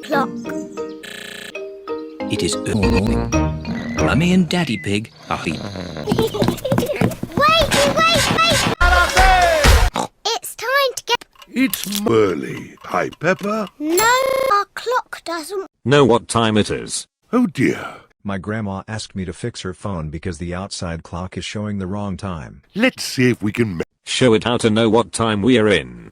clock. It is early morning. Mummy and Daddy Pig are Wait! It's time to get... It's early. Hi, Peppa. No, our clock doesn't... Know what time it is? Oh dear. My grandma asked me to fix her phone because the outside clock is showing the wrong time. Let's see if we can... Show it how to know what time we are in.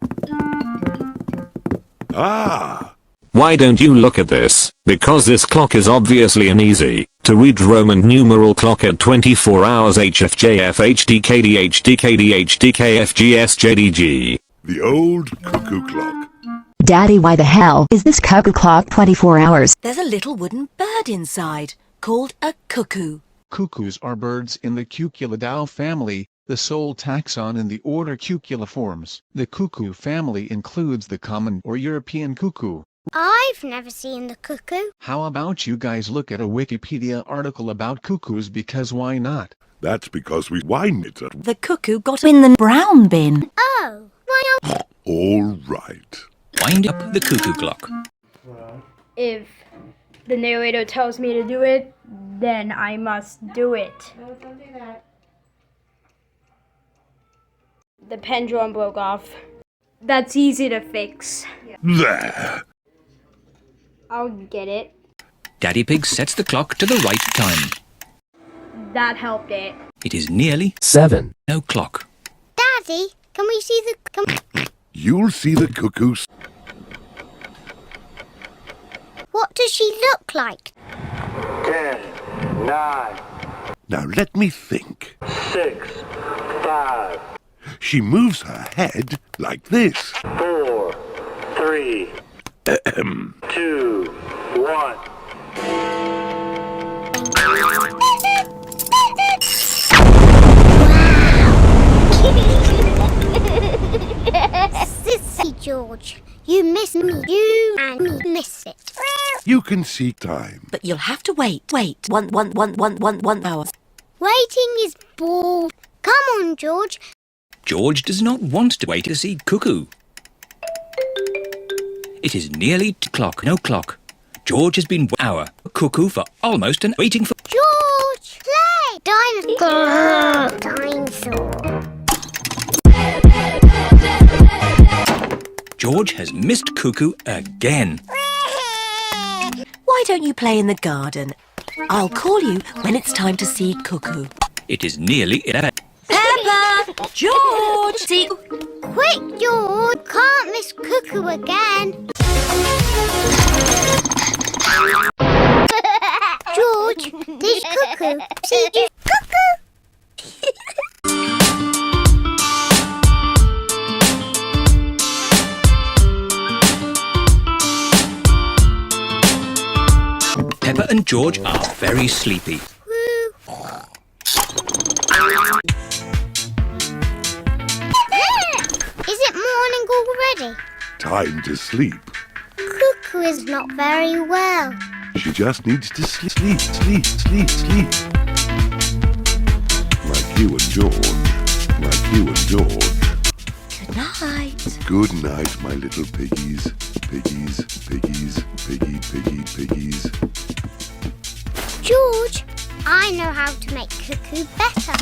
Ah! Why don't you look at this? Because this clock is obviously an easy to read Roman numeral clock at 24 hours HFJFHDKDHDKFGSJDG. The old cuckoo clock. Daddy, why the hell is this cuckoo clock 24 hours? There's a little wooden bird inside, called a cuckoo. Cuckoos are birds in the Cuculidae family, the sole taxon in the order Cuculiformes. The cuckoo family includes the common or European cuckoo. I've never seen the cuckoo. How about you guys look at a Wikipedia article about cuckoos, because why not? That's because we wind it at... The cuckoo got in the brown bin. Oh, why not? All right. wind up the cuckoo clock. If the narrator tells me to do it, then I must do it. No, don't do that. The pendulum broke off. That's easy to fix. There. I'll get it. Daddy Pig sets the clock to the right time. That helped it. It is nearly 7 o'clock. Daddy, can we see the... You'll see the cuckoos. What does she look like? 10, 9, Now let me think. 6, 5, She moves her head like this. 4, 3, 2, 1. Sissy George, you miss me. You and me miss it. You can see time. But you'll have to wait. One hour. Waiting is bored. Come on, George. George does not want to wait to see Cuckoo. It is nearly 2 o'clock. No clock. George has been hour. Cuckoo for almost an waiting for... George, play! Dinosaur. Dinosaur. George has missed Cuckoo again. Why don't you play in the garden? I'll call you when it's time to see Cuckoo. It is nearly 11. Peppa! George! See... Quick, George. Can't miss Cuckoo again. George, there's Cuckoo. See you, Cuckoo. Peppa and George are very sleepy. Is it morning already? Time to sleep. Cuckoo is not very well. She just needs to sleep. Like you and George. Like you and George. Good night. Good night, my little piggies. Piggies. George, I know how to make Cuckoo better.